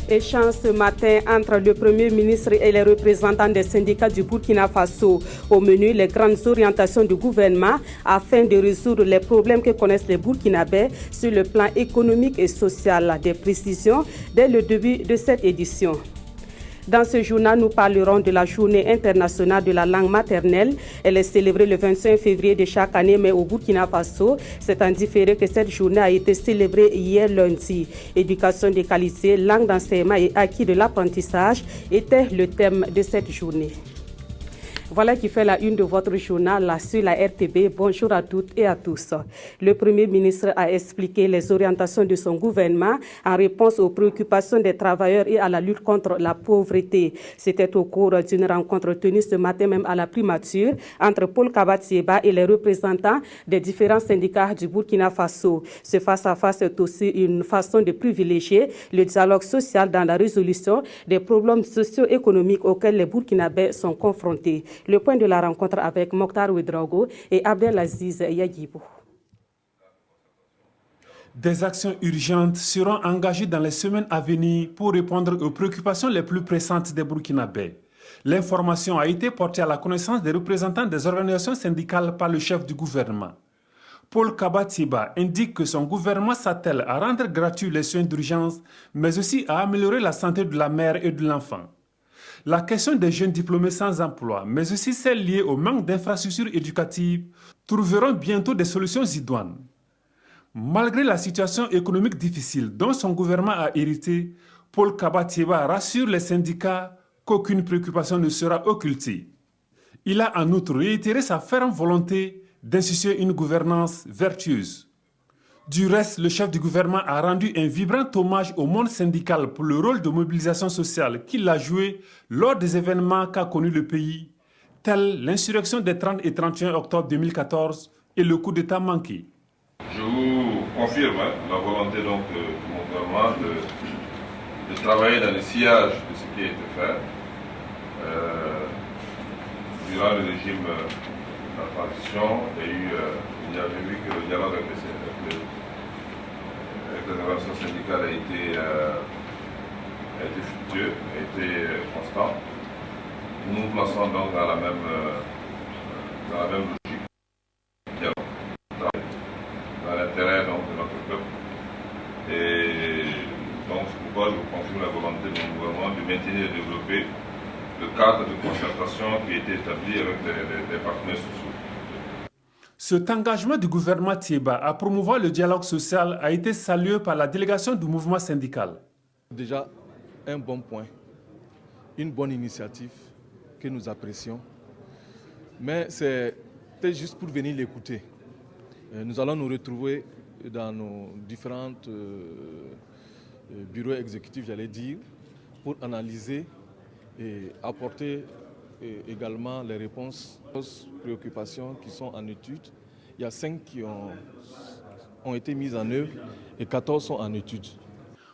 Échange ce matin entre le Premier ministre et les représentants des syndicats du Burkina Faso. Au menu, les grandes orientations du gouvernement afin de résoudre les problèmes que connaissent les Burkinabés sur le plan économique et social. Des précisions dès le début de cette édition. Dans ce journal, nous parlerons de la journée internationale de la langue maternelle. Elle est célébrée le 25 février de chaque année, mais au Burkina Faso, c'est en différé que cette journée a été célébrée hier lundi. Éducation de qualité, langue d'enseignement et acquis de l'apprentissage était le thème de cette journée. Voilà qui fait la une de votre journal sur la RTB. Bonjour à toutes et à tous. Le Premier ministre a expliqué les orientations de son gouvernement en réponse aux préoccupations des travailleurs et à la lutte contre la pauvreté. C'était au cours d'une rencontre tenue ce matin même à la primature entre Paul Kabatsieba et les représentants des différents syndicats du Burkina Faso. Ce face-à-face est aussi une façon de privilégier le dialogue social dans la résolution des problèmes socio-économiques auxquels les Burkinabés sont confrontés. Le point de la rencontre avec Mokhtar Ouedraogo et Abdelaziz Yagibou. Des actions urgentes seront engagées dans les semaines à venir pour répondre aux préoccupations les plus pressantes des Burkinabés. L'information a été portée à la connaissance des représentants des organisations syndicales par le chef du gouvernement. Paul Kabatsieba indique que son gouvernement s'attelle à rendre gratuits les soins d'urgence, mais aussi à améliorer la santé de la mère et de l'enfant. La question des jeunes diplômés sans emploi, mais aussi celle liée au manque d'infrastructures éducatives, trouveront bientôt des solutions idoines. Malgré la situation économique difficile dont son gouvernement a hérité, Paul Kabatsieba rassure les syndicats qu'aucune préoccupation ne sera occultée. Il a en outre réitéré sa ferme volonté d'instituer une gouvernance vertueuse. Du reste, le chef du gouvernement a rendu un vibrant hommage au monde syndical pour le rôle de mobilisation sociale qu'il a joué lors des événements qu'a connus le pays, tels l'insurrection des 30 et 31 octobre 2014 et le coup d'État manqué. Je vous confirme la volonté donc, de mon gouvernement de travailler dans le sillage de ce qui a été fait durant le régime de la transition. Il y avait vu que le dialogue avec les organisations syndicales a été fructueux, a été constant. Nous nous plaçons donc dans la même logique, dans l'intérêt de notre peuple. Et donc c'est pourquoi je vous confirme la volonté de mon gouvernement de maintenir et développer le cadre de concertation qui a été établi avec les partenaires sociaux. Cet engagement du gouvernement Thiéba à promouvoir le dialogue social a été salué par la délégation du mouvement syndical. Déjà, un bon point, une bonne initiative que nous apprécions, mais c'était juste pour venir l'écouter. Nous allons nous retrouver dans nos différents bureaux exécutifs, j'allais dire, pour analyser et apporter également les réponses aux préoccupations qui sont en étude. Il y a 5 qui ont été mises en œuvre et 14 sont en étude.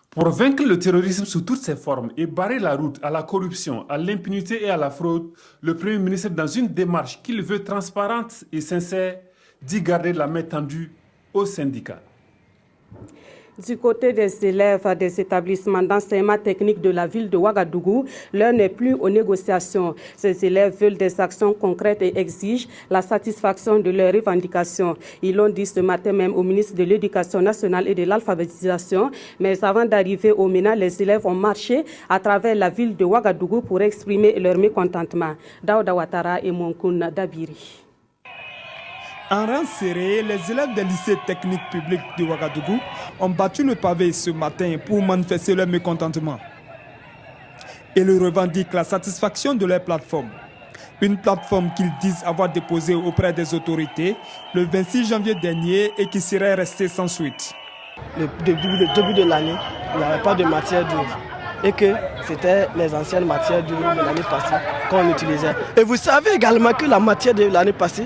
Pour vaincre le terrorisme sous toutes ses formes et barrer la route à la corruption, à l'impunité et à la fraude, le Premier ministre, dans une démarche qu'il veut transparente et sincère, dit garder la main tendue aux syndicats. Du côté des élèves des établissements d'enseignement technique de la ville de Ouagadougou, l'heure n'est plus aux négociations. Ces élèves veulent des actions concrètes et exigent la satisfaction de leurs revendications. Ils l'ont dit ce matin même au ministre de l'Éducation nationale et de l'alphabétisation. Mais avant d'arriver au MENA, les élèves ont marché à travers la ville de Ouagadougou pour exprimer leur mécontentement. Daouda Ouattara et Monkoun Dabiri. En rang serré, les élèves des lycées techniques publics de Ouagadougou ont battu le pavé ce matin pour manifester leur mécontentement. Ils revendiquent la satisfaction de leur plateforme. Une plateforme qu'ils disent avoir déposée auprès des autorités le 26 janvier dernier et qui serait restée sans suite. Le début de l'année, il n'y avait pas de matière dure et que c'était les anciennes matières dures de l'année passée qu'on utilisait. Et vous savez également que la matière de l'année passée,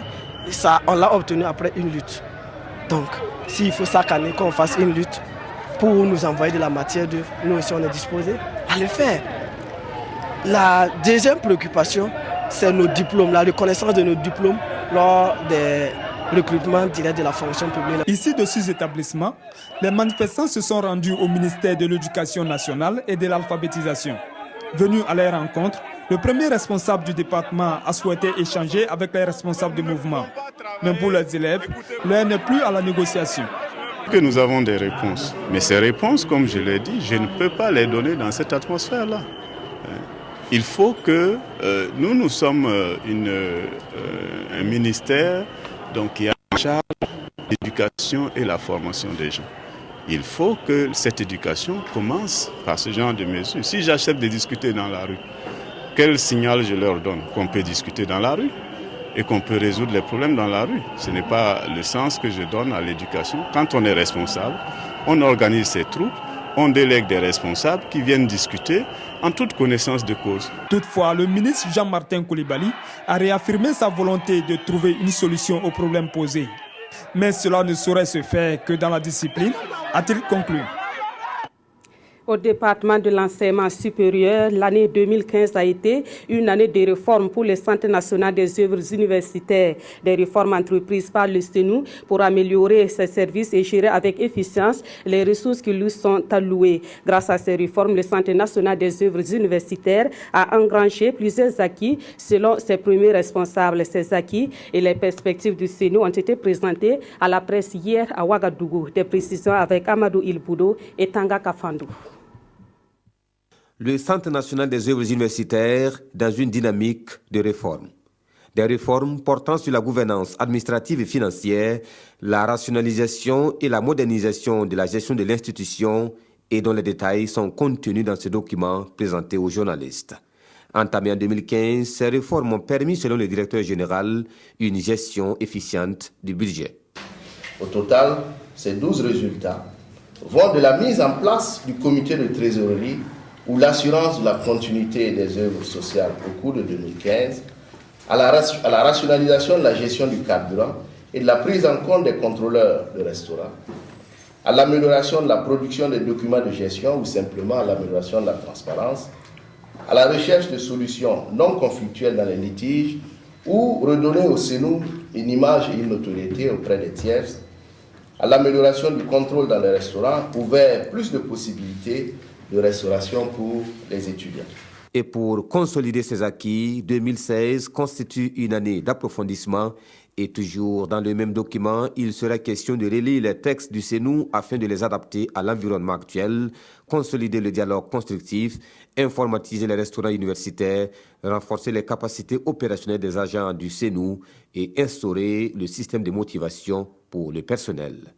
ça, on l'a obtenu après une lutte. Donc, s'il faut chaque année qu'on fasse une lutte pour nous envoyer de la matière dure, nous aussi on est disposés à le faire. La deuxième préoccupation, c'est nos diplômes, la reconnaissance de nos diplômes lors des recrutement direct de la fonction publique. Ici, de ces établissements, les manifestants se sont rendus au ministère de l'Éducation nationale et de l'alphabétisation. Venu à leur rencontre, le premier responsable du département a souhaité échanger avec les responsables du mouvement. Mais pour les élèves, l'heure n'est plus à la négociation. Que nous avons des réponses. Mais ces réponses, comme je l'ai dit, je ne peux pas les donner dans cette atmosphère-là. Il faut que nous sommes un ministère qui a en charge l'éducation et la formation des gens. Il faut que cette éducation commence par ce genre de mesures. Si j'accepte de discuter dans la rue, quel signal je leur donne? Qu'on peut discuter dans la rue et qu'on peut résoudre les problèmes dans la rue. Ce n'est pas le sens que je donne à l'éducation. Quand on est responsable, on organise ses troupes, on délègue des responsables qui viennent discuter en toute connaissance de cause. Toutefois, le ministre Jean-Martin Coulibaly a réaffirmé sa volonté de trouver une solution aux problèmes posés. Mais cela ne saurait se faire que dans la discipline, a-t-il conclu. Au département de l'enseignement supérieur, l'année 2015 a été une année de réformes pour le Centre national des œuvres universitaires. Des réformes entreprises par le CNU pour améliorer ses services et gérer avec efficience les ressources qui lui sont allouées. Grâce à ces réformes, le Centre national des œuvres universitaires a engrangé plusieurs acquis selon ses premiers responsables. Ces acquis et les perspectives du CNU ont été présentés à la presse hier à Ouagadougou. Des précisions avec Amadou Ilboudo et Tanga Kafandou. Le Centre national des œuvres universitaires dans une dynamique de réforme. Des réformes portant sur la gouvernance administrative et financière, la rationalisation et la modernisation de la gestion de l'institution et dont les détails sont contenus dans ce document présenté aux journalistes. Entamé en 2015, ces réformes ont permis, selon le directeur général, une gestion efficiente du budget. Au total, ces 12 résultats vont de la mise en place du comité de trésorerie ou l'assurance de la continuité des œuvres sociales au cours de 2015, à la rationalisation de la gestion du carburant et de la prise en compte des contrôleurs de restaurants, à l'amélioration de la production des documents de gestion ou simplement à l'amélioration de la transparence, à la recherche de solutions non conflictuelles dans les litiges ou redonner au CNU une image et une notoriété auprès des tiers, à l'amélioration du contrôle dans les restaurants, ouvert plus de possibilités de restauration pour les étudiants. Et pour consolider ces acquis, 2016 constitue une année d'approfondissement et toujours dans le même document, il sera question de relire les textes du CNU afin de les adapter à l'environnement actuel, consolider le dialogue constructif, informatiser les restaurants universitaires, renforcer les capacités opérationnelles des agents du CNU et instaurer le système de motivation pour le personnel.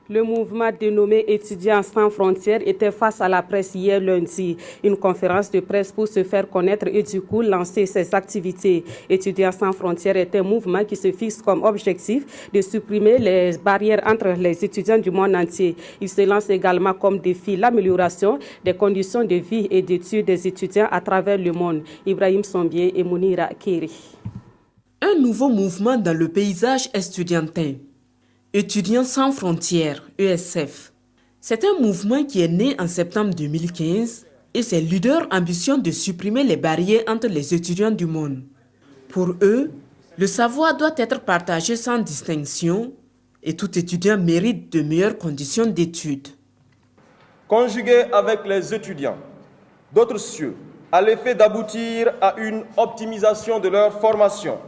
Le mouvement dénommé Étudiants sans frontières était face à la presse hier lundi. Une conférence de presse pour se faire connaître et du coup lancer ses activités. Étudiants sans frontières est un mouvement qui se fixe comme objectif de supprimer les barrières entre les étudiants du monde entier. Il se lance également comme défi l'amélioration des conditions de vie et d'études des étudiants à travers le monde. Ibrahim Sombier et Mounira Keri. Un nouveau mouvement dans le paysage estudiantin. Étudiants sans frontières, ESF. C'est un mouvement qui est né en septembre 2015 et ses leaders ambitionnent de supprimer les barrières entre les étudiants du monde. Pour eux, le savoir doit être partagé sans distinction et tout étudiant mérite de meilleures conditions d'études. Conjugué avec les étudiants d'autres cieux, à l'effet d'aboutir à une optimisation de leur formation.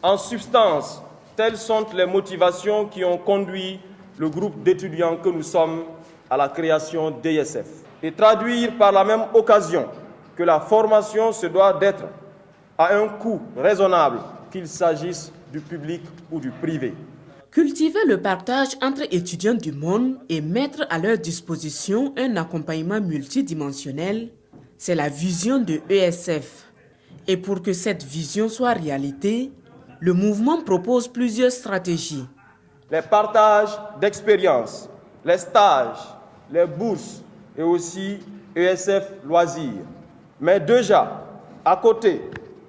En substance, telles sont les motivations qui ont conduit le groupe d'étudiants que nous sommes à la création d'ESF. Et traduire par la même occasion que la formation se doit d'être à un coût raisonnable, qu'il s'agisse du public ou du privé. Cultiver le partage entre étudiants du monde et mettre à leur disposition un accompagnement multidimensionnel, c'est la vision de ESF. Et pour que cette vision soit réalité, le mouvement propose plusieurs stratégies. Les partages d'expériences, les stages, les bourses et aussi ESF Loisirs. Mais déjà, à côté,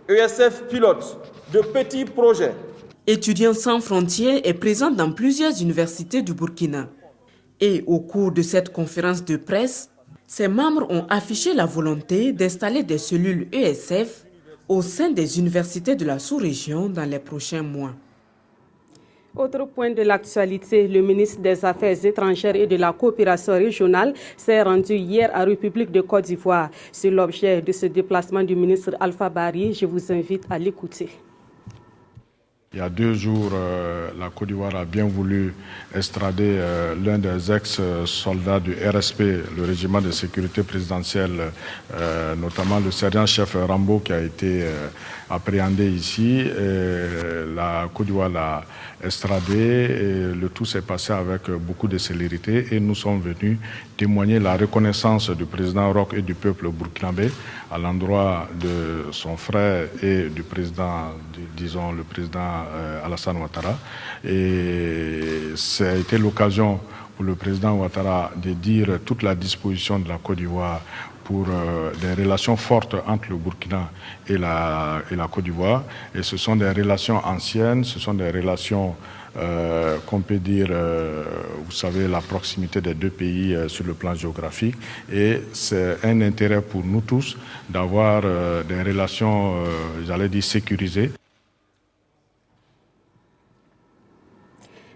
ESF pilote de petits projets. Étudiants sans frontières est présent dans plusieurs universités du Burkina. Et au cours de cette conférence de presse, ses membres ont affiché la volonté d'installer des cellules ESF au sein des universités de la sous-région dans les prochains mois. Autre point de l'actualité, le ministre des Affaires étrangères et de la coopération régionale s'est rendu hier à République de Côte d'Ivoire. C'est l'objet de ce déplacement du ministre Alpha Bari. Je vous invite à l'écouter. Il y a 2 jours, la Côte d'Ivoire a bien voulu extrader l'un des ex-soldats du RSP, le régiment de sécurité présidentielle, notamment le sergent-chef Rambo qui a été appréhendé ici. La Côte d'Ivoire l'a extradé et le tout s'est passé avec beaucoup de célérité et nous sommes venus témoigner la reconnaissance du président Roch et du peuple burkinabé à l'endroit de son frère et du président, disons le président Alassane Ouattara. Et ça a été l'occasion pour le président Ouattara de dire toute la disposition de la Côte d'Ivoire pour des relations fortes entre le Burkina et la Côte d'Ivoire. Et ce sont des relations anciennes, ce sont des relations qu'on peut dire, vous savez, la proximité des 2 pays sur le plan géographique. Et c'est un intérêt pour nous tous d'avoir des relations, j'allais dire, sécurisées.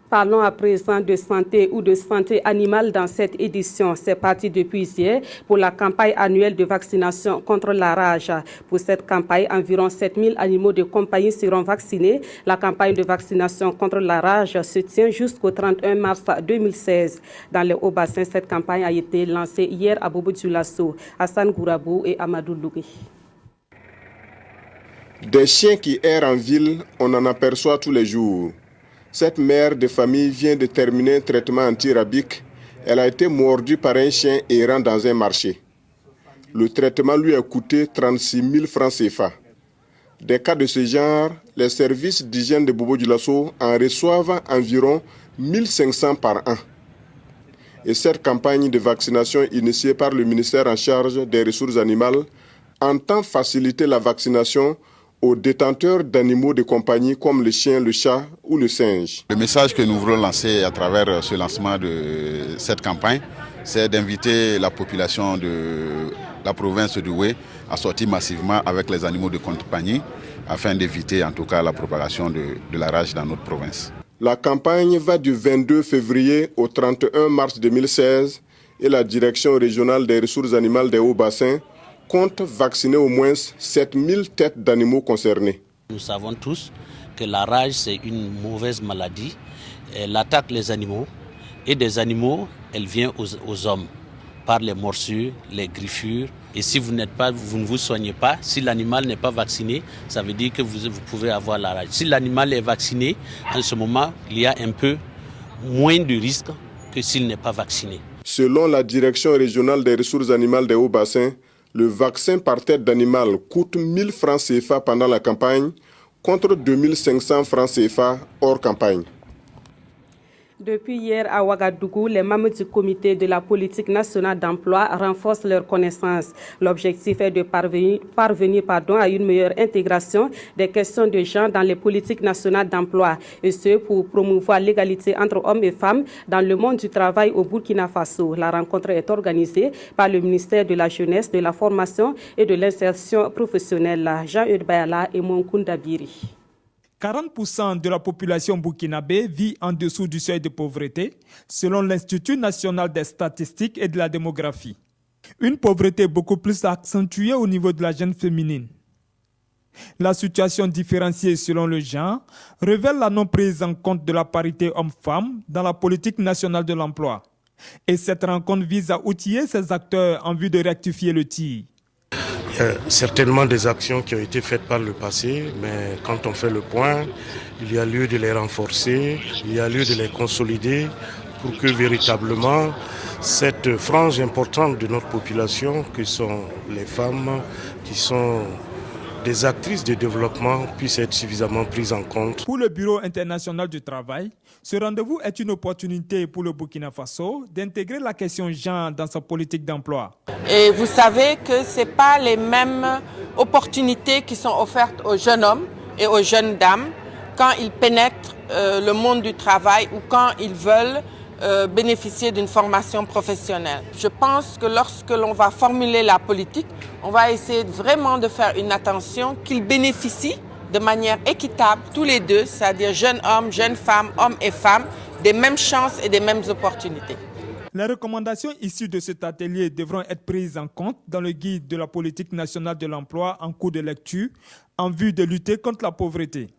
Parlons à présent de santé ou de santé animale dans cette édition. C'est parti depuis hier pour la campagne annuelle de vaccination contre la rage. Pour cette campagne, environ 7000 animaux de compagnie seront vaccinés. La campagne de vaccination contre la rage se tient jusqu'au 31 mars 2016. Dans les Hauts-Bassins, cette campagne a été lancée hier à Bobo-Dioulasso, Hassan Gourabou et Amadou Lougui. Des chiens qui errent en ville, on en aperçoit tous les jours. Cette mère de famille vient de terminer un traitement antirabique. Elle a été mordue par un chien errant dans un marché. Le traitement lui a coûté 36 000 francs CFA. Des cas de ce genre, les services d'hygiène de Bobo-Dioulasso en reçoivent environ 1500 par an. Et cette campagne de vaccination initiée par le ministère en charge des ressources animales entend faciliter la vaccination aux détenteurs d'animaux de compagnie comme le chien, le chat ou le singe. Le message que nous voulons lancer à travers ce lancement de cette campagne, c'est d'inviter la population de la province du Doué à sortir massivement avec les animaux de compagnie afin d'éviter en tout cas la propagation de la rage dans notre province. La campagne va du 22 février au 31 mars 2016 et la Direction régionale des ressources animales des Hauts-Bassins compte vacciner au moins 7000 têtes d'animaux concernés. Nous savons tous que la rage, c'est une mauvaise maladie. Elle attaque les animaux et des animaux, elle vient aux hommes par les morsures, les griffures. Et si vous ne vous soignez pas, si l'animal n'est pas vacciné, ça veut dire que vous pouvez avoir la rage. Si l'animal est vacciné, en ce moment, il y a un peu moins de risque que s'il n'est pas vacciné. Selon la Direction régionale des ressources animales des Hauts-Bassins, le vaccin par tête d'animal coûte 1000 francs CFA pendant la campagne contre 2500 francs CFA hors campagne. Depuis hier à Ouagadougou, les membres du comité de la politique nationale d'emploi renforcent leurs connaissances. L'objectif est de parvenir à une meilleure intégration des questions de genre dans les politiques nationales d'emploi, et ce pour promouvoir l'égalité entre hommes et femmes dans le monde du travail au Burkina Faso. La rencontre est organisée par le ministère de la Jeunesse, de la Formation et de l'Insertion professionnelle, Jean-Eudes Bayala et Monkounda Biri. 40% de la population burkinabé vit en dessous du seuil de pauvreté, selon l'Institut national des statistiques et de la démographie. Une pauvreté beaucoup plus accentuée au niveau de la jeune féminine. La situation différenciée selon le genre révèle la non-prise en compte de la parité homme-femme dans la politique nationale de l'emploi. Et cette rencontre vise à outiller ces acteurs en vue de rectifier le tir. Il y a certainement des actions qui ont été faites par le passé, mais quand on fait le point, il y a lieu de les renforcer, il y a lieu de les consolider pour que véritablement cette frange importante de notre population, que sont les femmes, qui sont des actrices de développement, puisse être suffisamment prise en compte. Pour le Bureau international du travail, ce rendez-vous est une opportunité pour le Burkina Faso d'intégrer la question genre dans sa politique d'emploi. Et vous savez que ce n'est pas les mêmes opportunités qui sont offertes aux jeunes hommes et aux jeunes dames quand ils pénètrent le monde du travail ou quand ils veulent bénéficier d'une formation professionnelle. Je pense que lorsque l'on va formuler la politique, on va essayer vraiment de faire une attention qu'ils bénéficient de manière équitable, tous les deux, c'est-à-dire jeunes hommes, jeunes femmes, hommes et femmes, des mêmes chances et des mêmes opportunités. Les recommandations issues de cet atelier devront être prises en compte dans le guide de la politique nationale de l'emploi en cours de lecture en vue de lutter contre la pauvreté.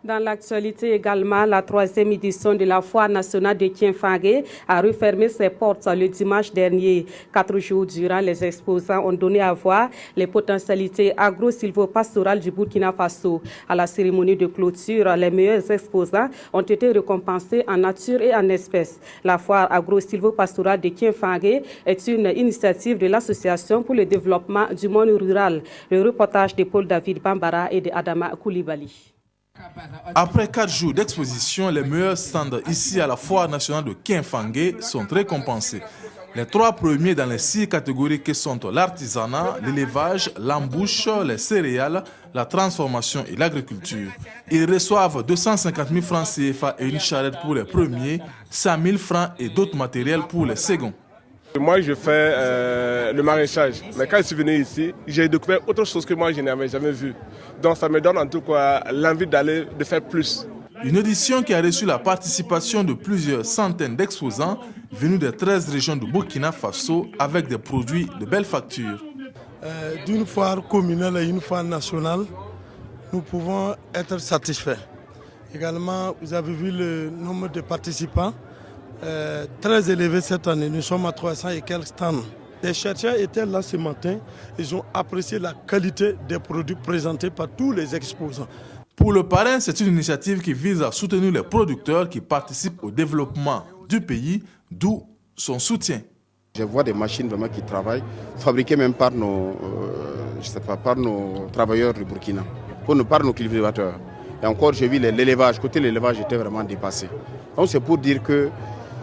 Dans l'actualité également, la 3e édition de la Foire nationale de Kienfangé a refermé ses portes le dimanche dernier. 4 jours durant, les exposants ont donné à voir les potentialités agro-silvopastorales du Burkina Faso. À la cérémonie de clôture, les meilleurs exposants ont été récompensés en nature et en espèces. La Foire agro-silvopastorale de Kienfangé est une initiative de l'Association pour le développement du monde rural. Le reportage de Paul David Bambara et de Adama Koulibaly. Après 4 jours d'exposition, les meilleurs stands ici à la Foire nationale de Kienfangé sont récompensés. Les 3 premiers dans les 6 catégories que sont l'artisanat, l'élevage, l'embouche, les céréales, la transformation et l'agriculture. Ils reçoivent 250 000 francs CFA et une charrette pour les premiers, 100 000 francs et d'autres matériels pour les seconds. Moi, je fais le maraîchage. Mais quand je suis venu ici, j'ai découvert autre chose que moi, je n'avais jamais vu. Donc, ça me donne en tout cas l'envie de faire plus. Une édition qui a reçu la participation de plusieurs centaines d'exposants venus des 13 régions du Burkina Faso avec des produits de belle facture. D'une foire communale à une foire nationale, nous pouvons être satisfaits. Également, vous avez vu le nombre de participants. Très élevé cette année, nous sommes à 300 et quelques stands. Les chercheurs étaient là ce matin, ils ont apprécié la qualité des produits présentés par tous les exposants. Pour le parrain, c'est une initiative qui vise à soutenir les producteurs qui participent au développement du pays, d'où son soutien. Je vois des machines vraiment qui travaillent, fabriquées même par nos travailleurs du Burkina, par nos cultivateurs. Et encore, j'ai vu l'élevage, côté l'élevage était vraiment dépassé. Donc c'est pour dire que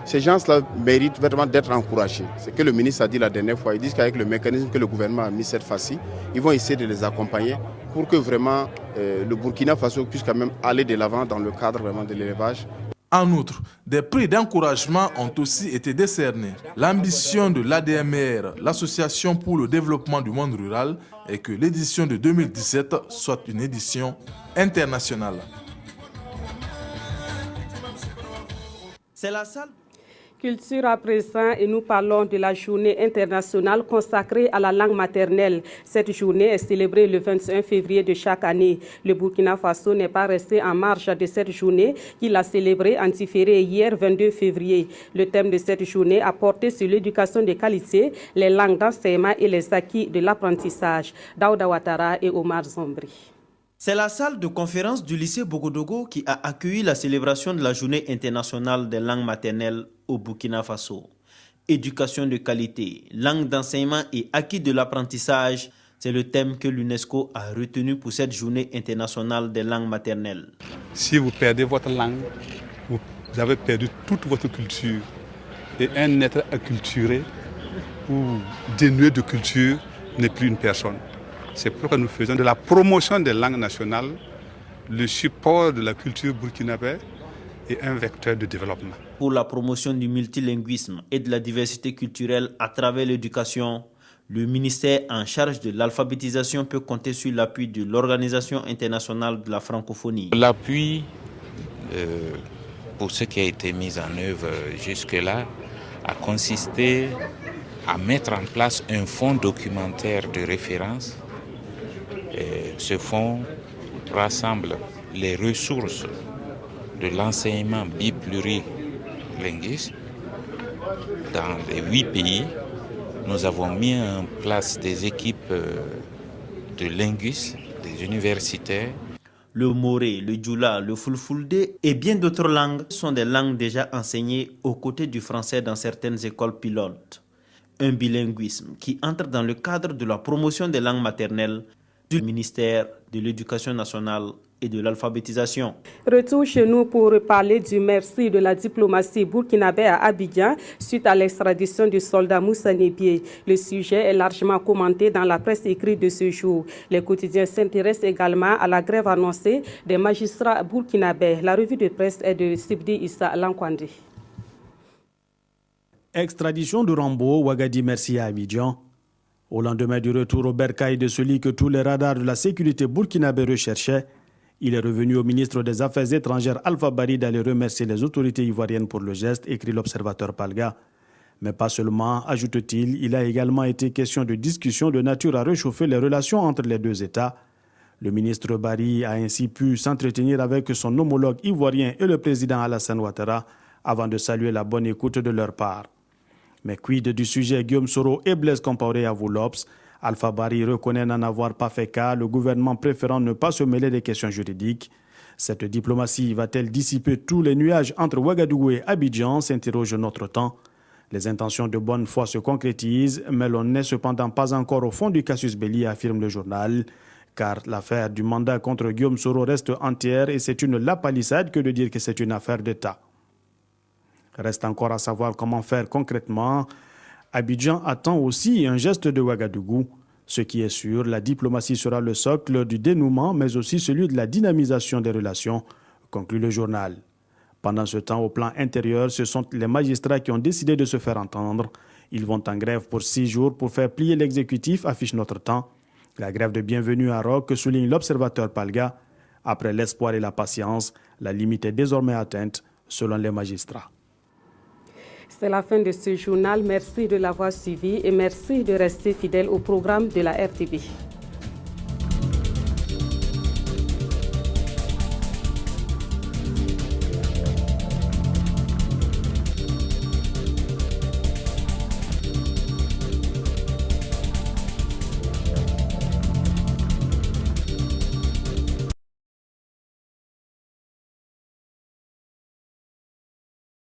ces gens-là méritent vraiment d'être encouragés. C'est ce que le ministre a dit la dernière fois. Ils disent qu'avec le mécanisme que le gouvernement a mis cette fois-ci, ils vont essayer de les accompagner pour que vraiment le Burkina Faso puisse quand même aller de l'avant dans le cadre vraiment de l'élevage. En outre, des prix d'encouragement ont aussi été décernés. L'ambition de l'ADMR, l'Association pour le développement du monde rural, est que l'édition de 2017 soit une édition internationale. C'est la salle. Culture à présent et nous parlons de la journée internationale consacrée à la langue maternelle. Cette journée est célébrée le 21 février de chaque année. Le Burkina Faso n'est pas resté en marge de cette journée qu'il a célébrée en différé hier 22 février. Le thème de cette journée a porté sur l'éducation de qualité, les langues d'enseignement et les acquis de l'apprentissage. Daouda Ouattara et Omar Zombri. C'est la salle de conférence du lycée Bogodogo qui a accueilli la célébration de la journée internationale des langues maternelles au Burkina Faso. Éducation de qualité, langue d'enseignement et acquis de l'apprentissage, c'est le thème que l'UNESCO a retenu pour cette journée internationale des langues maternelles. Si vous perdez votre langue, vous avez perdu toute votre culture. Et un être acculturé ou dénué de culture n'est plus une personne. C'est pourquoi nous faisons de la promotion des langues nationales le support de la culture burkinabé et un vecteur de développement. Pour la promotion du multilinguisme et de la diversité culturelle à travers l'éducation, le ministère en charge de l'alphabétisation peut compter sur l'appui de l'Organisation internationale de la francophonie. L'appui pour ce qui a été mis en œuvre jusque-là a consisté à mettre en place un fonds documentaire de référence. Ce fonds rassemble les ressources de l'enseignement biplurilinguiste dans les 8 pays. Nous avons mis en place des équipes de linguistes, des universitaires. Le moré, le djoula, le fulfulde et bien d'autres langues sont des langues déjà enseignées aux côtés du français dans certaines écoles pilotes. Un bilinguisme qui entre dans le cadre de la promotion des langues maternelles du ministère de l'Éducation nationale et de l'alphabétisation. Retour chez nous pour parler du merci de la diplomatie burkinabé à Abidjan suite à l'extradition du soldat Moussa Nebié. Le sujet est largement commenté dans la presse écrite de ce jour. Les quotidiens s'intéressent également à la grève annoncée des magistrats burkinabés. La revue de presse est de Sibdi Issa Lankwandi. Extradition de Rambo, Ouagadi merci à Abidjan. Au lendemain du retour au bercail de celui que tous les radars de la sécurité burkinabé recherchaient, il est revenu au ministre des Affaires étrangères Alpha Bari d'aller remercier les autorités ivoiriennes pour le geste, écrit l'observateur Palga. Mais pas seulement, ajoute-t-il, il a également été question de discussion de nature à réchauffer les relations entre les deux États. Le ministre Bari a ainsi pu s'entretenir avec son homologue ivoirien et le président Alassane Ouattara avant de saluer la bonne écoute de leur part. Mais quid du sujet Guillaume Soro et Blaise Compaoré à Voulops? Alpha Bari reconnaît n'en avoir pas fait cas, le gouvernement préférant ne pas se mêler des questions juridiques. Cette diplomatie va-t-elle dissiper tous les nuages entre Ouagadougou et Abidjan, s'interroge notre temps. Les intentions de bonne foi se concrétisent, mais l'on n'est cependant pas encore au fond du casus belli, affirme le journal, car l'affaire du mandat contre Guillaume Soro reste entière et c'est une lapalissade que de dire que c'est une affaire d'État. Reste encore à savoir comment faire concrètement. Abidjan attend aussi un geste de Ouagadougou. Ce qui est sûr, la diplomatie sera le socle du dénouement, mais aussi celui de la dynamisation des relations, conclut le journal. Pendant ce temps, au plan intérieur, ce sont les magistrats qui ont décidé de se faire entendre. Ils vont en grève pour 6 jours pour faire plier l'exécutif, affiche notre temps. La grève de bienvenue à Roc, souligne l'observateur Palga. Après l'espoir et la patience, la limite est désormais atteinte, selon les magistrats. C'est la fin de ce journal. Merci de l'avoir suivi et merci de rester fidèle au programme de la RTV.